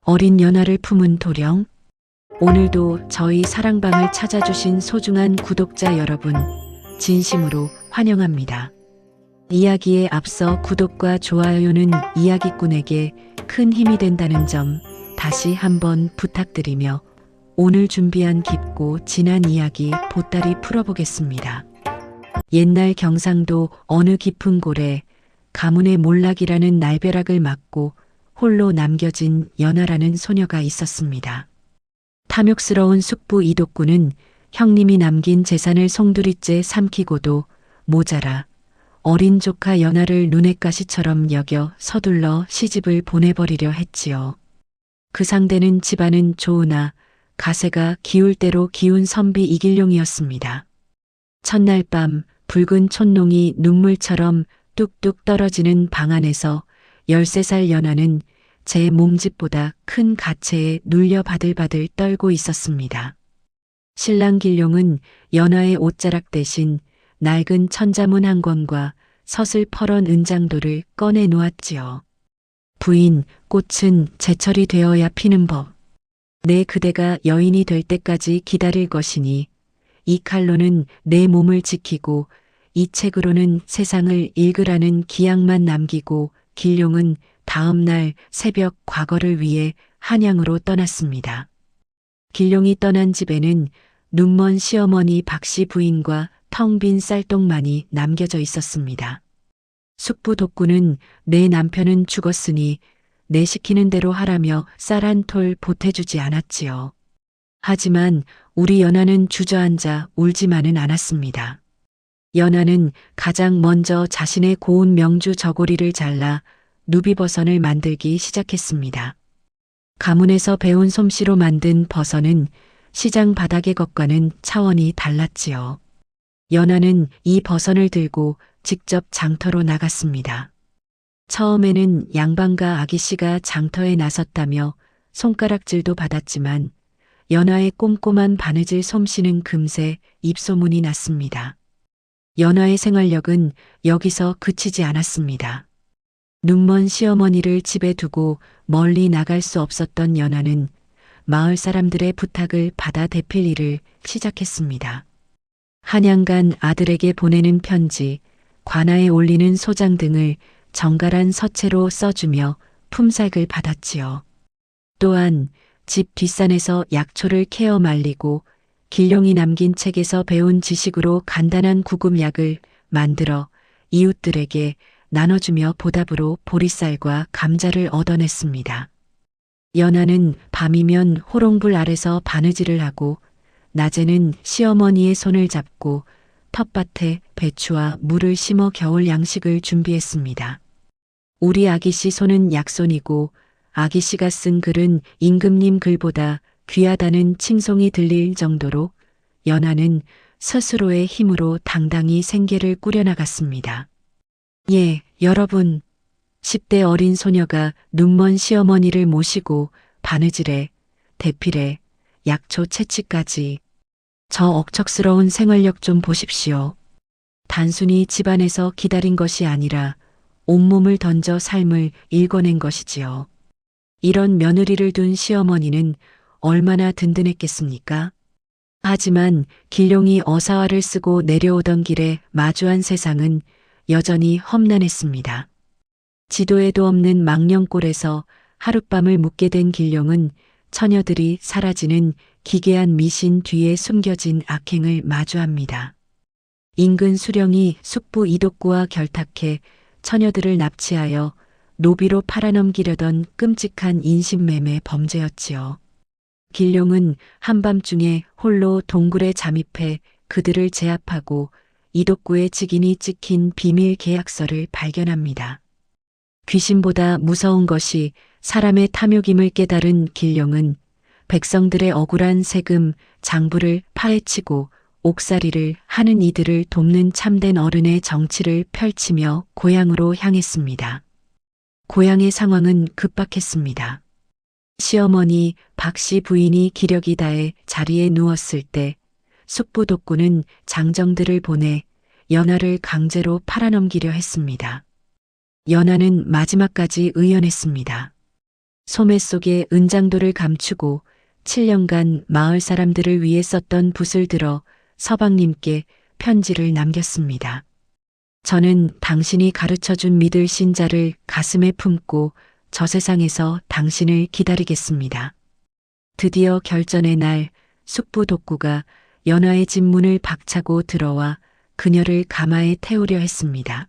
어린 연하를 품은 도령. 오늘도 저희 사랑방을 찾아주신 소중한 구독자 여러분, 진심으로 환영합니다. 이야기에 앞서 구독과 좋아요는 이야기꾼에게 큰 힘이 된다는 점 다시 한번 부탁드리며 오늘 준비한 깊고 진한 이야기 보따리 풀어보겠습니다. 옛날 경상도 어느 깊은 골에 가문의 몰락이라는 날벼락을 맞고 홀로 남겨진 연하라는 소녀가 있었습니다. 탐욕스러운 숙부 이독구는 형님이 남긴 재산을 송두리째 삼키고도 모자라 어린 조카 연하를 눈엣 가시처럼 여겨 서둘러 시집을 보내버리려 했지요. 그 상대는 집안은 좋으나 가세가 기울 대로 기운 선비 이길룡이었습니다. 첫날 밤 붉은 촛농이 눈물처럼 뚝뚝 떨어지는 방 안에서 13살 연하는 제 몸집보다 큰 가채에 눌려 바들바들 떨고 있었습니다. 신랑 길룡은 연하의 옷자락 대신 낡은 천자문 한 권과 서슬 펄은 은장도를 꺼내 놓았지요. 부인, 꽃은 제철이 되어야 피는 법. 내 그대가 여인이 될 때까지 기다릴 것이니 이 칼로는 내 몸을 지키고 이 책으로는 세상을 읽으라는 기약만 남기고 길룡은 다음 날 새벽 과거를 위해 한양으로 떠났습니다. 길룡이 떠난 집에는 눈먼 시어머니 박씨 부인과 텅 빈 쌀통만이 남겨져 있었습니다. 숙부 독구는 내 남편은 죽었으니 내 시키는 대로 하라며 쌀 한 톨 보태주지 않았지요. 하지만 우리 연하는 주저앉아 울지만은 않았습니다. 연하는 가장 먼저 자신의 고운 명주 저고리를 잘라 누비버선을 만들기 시작했습니다. 가문에서 배운 솜씨로 만든 버선은 시장 바닥의 것과는 차원이 달랐지요. 연하는 이 버선을 들고 직접 장터로 나갔습니다. 처음에는 양반과 아기씨가 장터에 나섰다며 손가락질도 받았지만 연하의 꼼꼼한 바느질 솜씨는 금세 입소문이 났습니다. 연하의 생활력은 여기서 그치지 않았습니다. 눈먼 시어머니를 집에 두고 멀리 나갈 수 없었던 연하는 마을 사람들의 부탁을 받아 대필 일을 시작했습니다. 한양간 아들에게 보내는 편지, 관아에 올리는 소장 등을 정갈한 서체로 써주며 품삯을 받았지요. 또한 집 뒷산에서 약초를 캐어 말리고 길룡이 남긴 책에서 배운 지식으로 간단한 구급약을 만들어 이웃들에게 나눠주며 보답으로 보리쌀과 감자를 얻어냈습니다. 연하는 밤이면 호롱불 아래서 바느질을 하고 낮에는 시어머니의 손을 잡고 텃밭에 배추와 물을 심어 겨울 양식을 준비했습니다. 우리 아기씨 손은 약손이고 아기씨가 쓴 글은 임금님 글보다 귀하다는 칭송이 들릴 정도로 연하는 스스로의 힘으로 당당히 생계를 꾸려나갔습니다. 예, 여러분, 10대 어린 소녀가 눈먼 시어머니를 모시고 바느질에, 대필에, 약초 채취까지 저 억척스러운 생활력 좀 보십시오. 단순히 집안에서 기다린 것이 아니라 온몸을 던져 삶을 일궈낸 것이지요. 이런 며느리를 둔 시어머니는 얼마나 든든했겠습니까? 하지만 길룡이 어사화를 쓰고 내려오던 길에 마주한 세상은 여전히 험난했습니다. 지도에도 없는 망령골에서 하룻밤을 묵게 된 길룡은 처녀들이 사라지는 기괴한 미신 뒤에 숨겨진 악행을 마주합니다. 인근 수령이 숙부 이독구와 결탁해 처녀들을 납치하여 노비로 팔아넘기려던 끔찍한 인신매매 범죄였지요. 길룡은 한밤중에 홀로 동굴에 잠입해 그들을 제압하고 이독구의 직인이 찍힌 비밀 계약서를 발견합니다. 귀신보다 무서운 것이 사람의 탐욕임을 깨달은 길룡은 백성들의 억울한 세금, 장부를 파헤치고 옥살이를 하는 이들을 돕는 참된 어른의 정치를 펼치며 고향으로 향했습니다. 고향의 상황은 급박했습니다. 시어머니 박씨 부인이 기력이 다해 자리에 누웠을 때 숙부 독구는 장정들을 보내 연하를 강제로 팔아넘기려 했습니다. 연하는 마지막까지 의연했습니다. 소매 속에 은장도를 감추고 7년간 마을 사람들을 위해 썼던 붓을 들어 서방님께 편지를 남겼습니다. 저는 당신이 가르쳐준 믿을 신자를 가슴에 품고 저 세상에서 당신을 기다리겠습니다. 드디어 결전의 날 숙부 독구가 연화의 집 문을 박차고 들어와 그녀를 가마에 태우려 했습니다.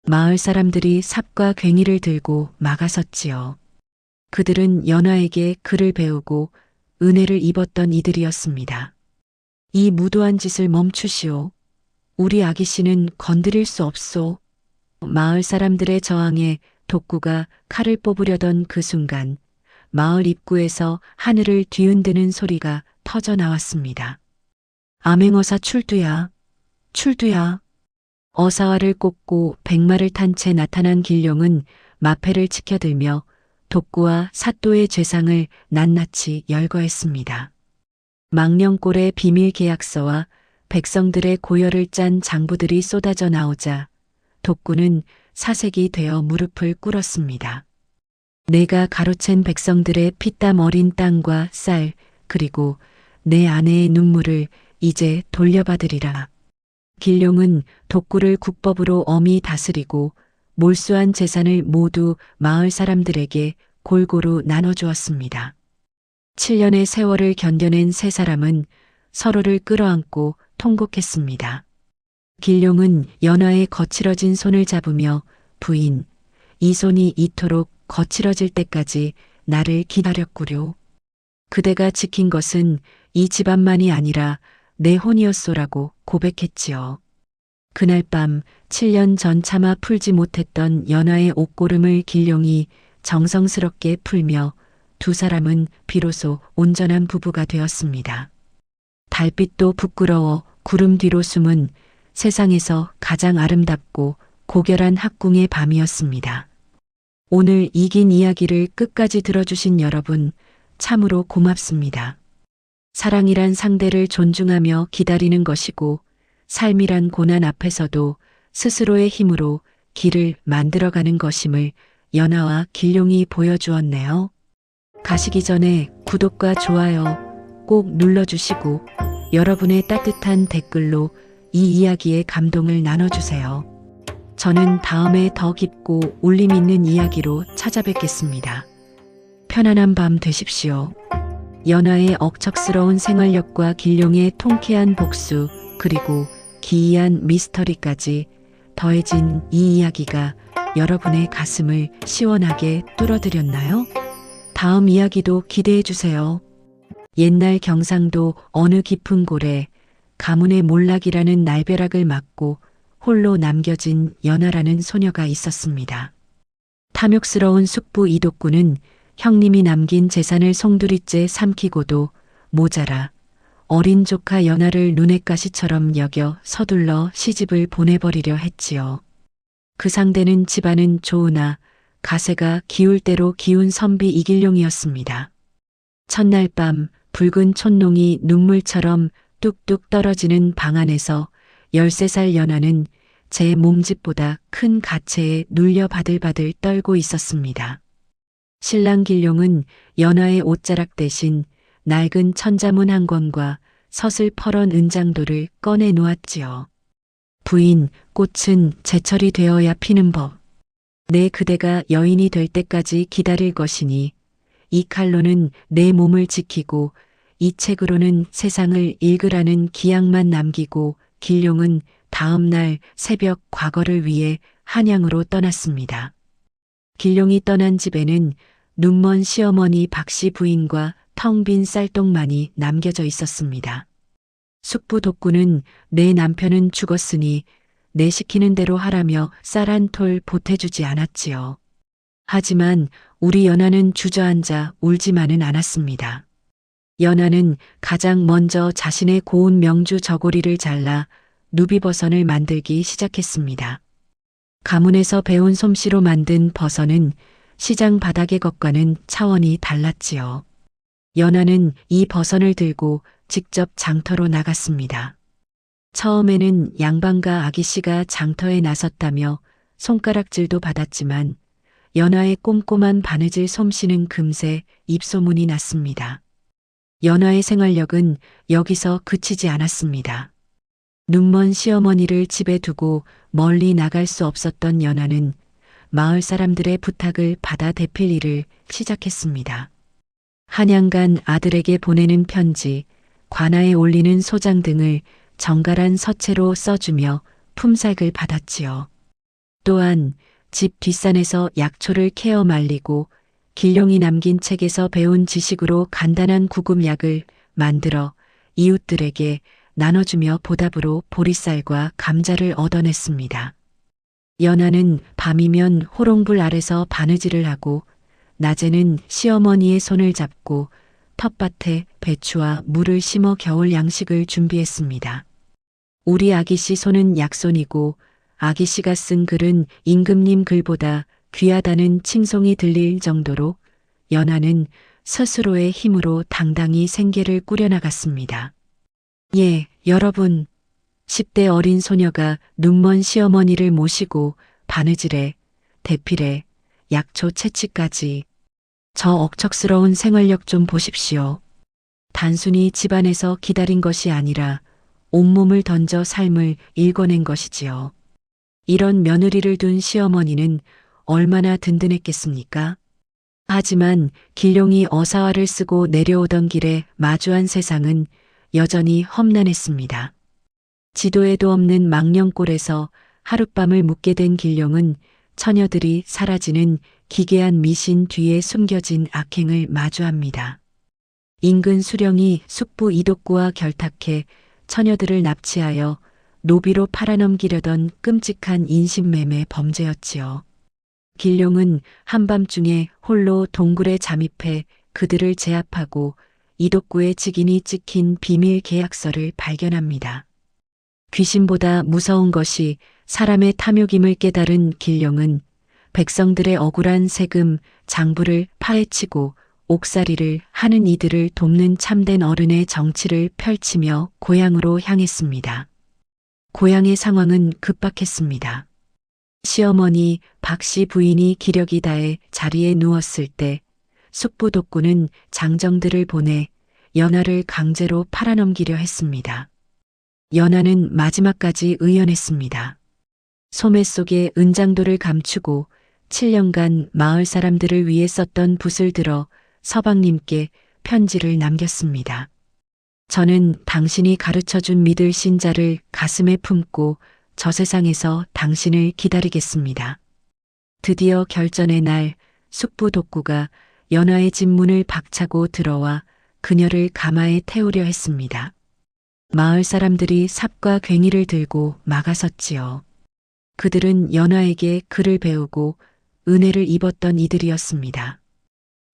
마을 사람들이 삽과 괭이를 들고 막아섰지요. 그들은 연화에게 글을 배우고 은혜를 입었던 이들이었습니다. 이 무도한 짓을 멈추시오. 우리 아기 씨는 건드릴 수 없소. 마을 사람들의 저항에 독구가 칼을 뽑으려던 그 순간 마을 입구에서 하늘을 뒤흔드는 소리가 터져 나왔습니다. 암행어사 출두야. 출두야. 어사화를 꽂고 백마를 탄 채 나타난 길룡은 마패를 치켜들며 독구와 사또의 죄상을 낱낱이 열거했습니다. 망령골의 비밀 계약서와 백성들의 고열을 짠 장부들이 쏟아져 나오자 독구는 사색이 되어 무릎을 꿇었습니다. 내가 가로챈 백성들의 피땀 어린 땅과 쌀 그리고 내 아내의 눈물을 이제 돌려받으리라. 길룡은 독구를 국법으로 엄히 다스리고 몰수한 재산을 모두 마을 사람들에게 골고루 나눠주었습니다. 7년의 세월을 견뎌낸 세 사람은 서로를 끌어안고 통곡했습니다. 길룡은 연화의 거칠어진 손을 잡으며 부인, 이 손이 이토록 거칠어질 때까지 나를 기다렸구려. 그대가 지킨 것은 이 집안만이 아니라 내 혼이었소라고 고백했지요. 그날 밤 7년 전 차마 풀지 못했던 연화의 옷고름을 길룡이 정성스럽게 풀며 두 사람은 비로소 온전한 부부가 되었습니다. 달빛도 부끄러워 구름 뒤로 숨은 세상에서 가장 아름답고 고결한 학궁의 밤이었습니다. 오늘 이긴 이야기를 끝까지 들어주신 여러분 참으로 고맙습니다. 사랑이란 상대를 존중하며 기다리는 것이고 삶이란 고난 앞에서도 스스로의 힘으로 길을 만들어가는 것임을 연화와 길룡이 보여주었네요. 가시기 전에 구독과 좋아요 꼭 눌러주시고 여러분의 따뜻한 댓글로 이 이야기의 감동을 나눠주세요. 저는 다음에 더 깊고 울림 있는 이야기로 찾아뵙겠습니다. 편안한 밤 되십시오. 연화의 억척스러운 생활력과 길룡의 통쾌한 복수 그리고 기이한 미스터리까지 더해진 이 이야기가 여러분의 가슴을 시원하게 뚫어드렸나요? 다음 이야기도 기대해 주세요. 옛날 경상도 어느 깊은 골에 가문의 몰락이라는 날벼락을 맞고 홀로 남겨진 연화라는 소녀가 있었습니다. 탐욕스러운 숙부 이독구는 형님이 남긴 재산을 송두리째 삼키고도 모자라 어린 조카 연화를 눈엣 가시처럼 여겨 서둘러 시집을 보내버리려 했지요. 그 상대는 집안은 좋으나 가세가 기울 대로 기운 선비 이길룡이었습니다. 첫날 밤 붉은 촛농이 눈물처럼 뚝뚝 떨어지는 방 안에서 13살 연화는 제 몸집보다 큰 가채에 눌려 바들바들 떨고 있었습니다. 신랑 길룡은 연화의 옷자락 대신 낡은 천자문 한 권과 서슬퍼런 은장도를 꺼내 놓았지요. 부인, 꽃은 제철이 되어야 피는 법. 내 그대가 여인이 될 때까지 기다릴 것이니 이 칼로는 내 몸을 지키고 이 책으로는 세상을 읽으라는 기약만 남기고 길룡은 다음 날 새벽 과거를 위해 한양으로 떠났습니다. 길룡이 떠난 집에는 눈먼 시어머니 박씨 부인과 텅 빈 쌀통만이 남겨져 있었습니다. 숙부 독구는 내 남편은 죽었으니 내 시키는 대로 하라며 쌀 한 톨 보태주지 않았지요. 하지만 우리 연화는 주저앉아 울지만은 않았습니다. 연화는 가장 먼저 자신의 고운 명주 저고리를 잘라 누비버선을 만들기 시작했습니다. 가문에서 배운 솜씨로 만든 버선은 시장 바닥의 것과는 차원이 달랐지요. 연화는 이 버선을 들고 직접 장터로 나갔습니다. 처음에는 양반과 아기씨가 장터에 나섰다며 손가락질도 받았지만 연하의 꼼꼼한 바느질 솜씨는 금세 입소문이 났습니다. 연하의 생활력은 여기서 그치지 않았습니다. 눈먼 시어머니를 집에 두고 멀리 나갈 수 없었던 연하는 마을 사람들의 부탁을 받아 대필 일을 시작했습니다. 한양간 아들에게 보내는 편지, 관아에 올리는 소장 등을 정갈한 서체로 써주며 품삯을 받았지요. 또한 집 뒷산에서 약초를 캐어 말리고 길룡이 남긴 책에서 배운 지식으로 간단한 구급약을 만들어 이웃들에게 나눠주며 보답으로 보리쌀과 감자를 얻어냈습니다. 연하는 밤이면 호롱불 아래서 바느질을 하고 낮에는 시어머니의 손을 잡고 텃밭에 배추와 물을 심어 겨울 양식을 준비했습니다. 우리 아기씨 손은 약손이고 아기씨가 쓴 글은 임금님 글보다 귀하다는 칭송이 들릴 정도로 연하는 스스로의 힘으로 당당히 생계를 꾸려나갔습니다. 예, 여러분. 10대 어린 소녀가 눈먼 시어머니를 모시고 바느질에, 대필에, 약초 채취까지 저 억척스러운 생활력 좀 보십시오. 단순히 집안에서 기다린 것이 아니라 온몸을 던져 삶을 일궈낸 것이지요. 이런 며느리를 둔 시어머니는 얼마나 든든했겠습니까? 하지만 길룡이 어사화를 쓰고 내려오던 길에 마주한 세상은 여전히 험난했습니다. 지도에도 없는 망령골에서 하룻밤을 묵게 된 길룡은 처녀들이 사라지는 기괴한 미신 뒤에 숨겨진 악행을 마주합니다. 인근 수령이 숙부 이독구와 결탁해 처녀들을 납치하여 노비로 팔아넘기려던 끔찍한 인신매매 범죄였지요. 길룡은 한밤중에 홀로 동굴에 잠입해 그들을 제압하고 이독구의 직인이 찍힌 비밀 계약서를 발견합니다. 귀신보다 무서운 것이 사람의 탐욕임을 깨달은 길룡은 백성들의 억울한 세금, 장부를 파헤치고 옥살이를 하는 이들을 돕는 참된 어른의 정치를 펼치며 고향으로 향했습니다. 고향의 상황은 급박했습니다. 시어머니 박씨 부인이 기력이 다해 자리에 누웠을 때 숙부 독구는 장정들을 보내 연하를 강제로 팔아넘기려 했습니다. 연하는 마지막까지 의연했습니다. 소매 속에 은장도를 감추고 7년간 마을 사람들을 위해 썼던 붓을 들어 서방님께 편지를 남겼습니다. 저는 당신이 가르쳐준 믿을 신자를 가슴에 품고 저 세상에서 당신을 기다리겠습니다. 드디어 결전의 날 숙부 독구가 연하의 집 문을 박차고 들어와 그녀를 가마에 태우려 했습니다. 마을 사람들이 삽과 괭이를 들고 막아섰지요. 그들은 연하에게 글을 배우고 은혜를 입었던 이들이었습니다.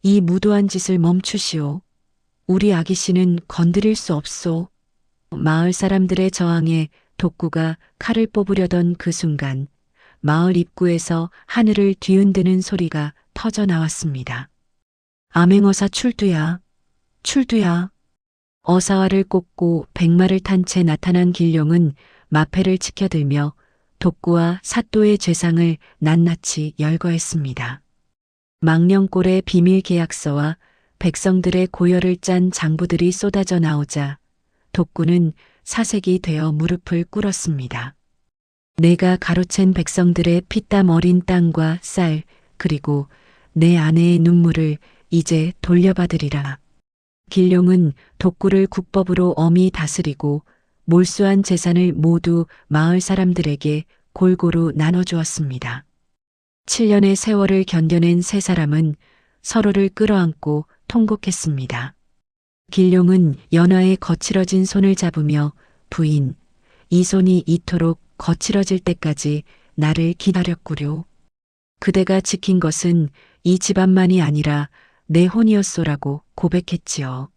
이 무도한 짓을 멈추시오. 우리 아기씨는 건드릴 수 없소. 마을 사람들의 저항에 독구가 칼을 뽑으려던 그 순간 마을 입구에서 하늘을 뒤흔드는 소리가 터져 나왔습니다. 암행어사 출두야. 출두야. 어사화를 꽂고 백마를 탄 채 나타난 길룡은 마패를 치켜들며 독구와 사또의 죄상을 낱낱이 열거했습니다. 망령골의 비밀 계약서와 백성들의 고열을 짠 장부들이 쏟아져 나오자 독구는 사색이 되어 무릎을 꿇었습니다. 내가 가로챈 백성들의 피땀 어린 땅과 쌀 그리고 내 아내의 눈물을 이제 돌려받으리라. 길룡은 독구를 국법으로 엄히 다스리고 몰수한 재산을 모두 마을 사람들에게 골고루 나눠주었습니다. 7년의 세월을 견뎌낸 세 사람은 서로를 끌어안고 통곡했습니다. 길룡은 연하의 거칠어진 손을 잡으며 부인, 이 손이 이토록 거칠어질 때까지 나를 기다렸구려. 그대가 지킨 것은 이 집안만이 아니라 내 혼이었소라고 고백했지요.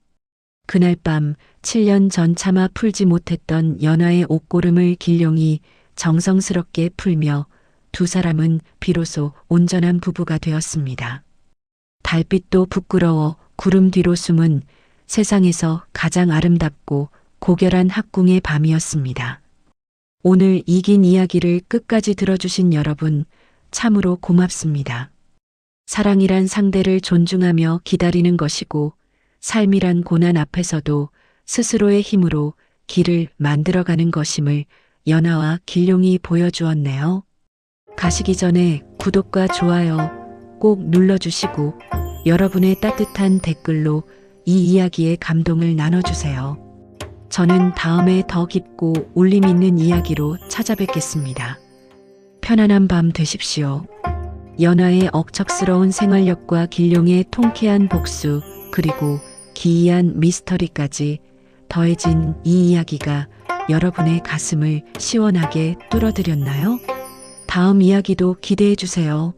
그날 밤 7년 전 차마 풀지 못했던 연하의 옷고름을 길룡이 정성스럽게 풀며 두 사람은 비로소 온전한 부부가 되었습니다. 달빛도 부끄러워 구름 뒤로 숨은 세상에서 가장 아름답고 고결한 학궁의 밤이었습니다. 오늘 이 긴 이야기를 끝까지 들어주신 여러분, 참으로 고맙습니다. 사랑이란 상대를 존중하며 기다리는 것이고, 삶이란 고난 앞에서도 스스로의 힘으로 길을 만들어가는 것임을 연하와 길룡이 보여주었네요. 가시기 전에 구독과 좋아요 꼭 눌러주시고 여러분의 따뜻한 댓글로 이 이야기의 감동을 나눠주세요. 저는 다음에 더 깊고 울림 있는 이야기로 찾아뵙겠습니다. 편안한 밤 되십시오. 연하의 억척스러운 생활력과 길룡의 통쾌한 복수, 그리고 기이한 미스터리까지 더해진 이 이야기가 여러분의 가슴을 시원하게 뚫어드렸나요? 다음 이야기도 기대해 주세요.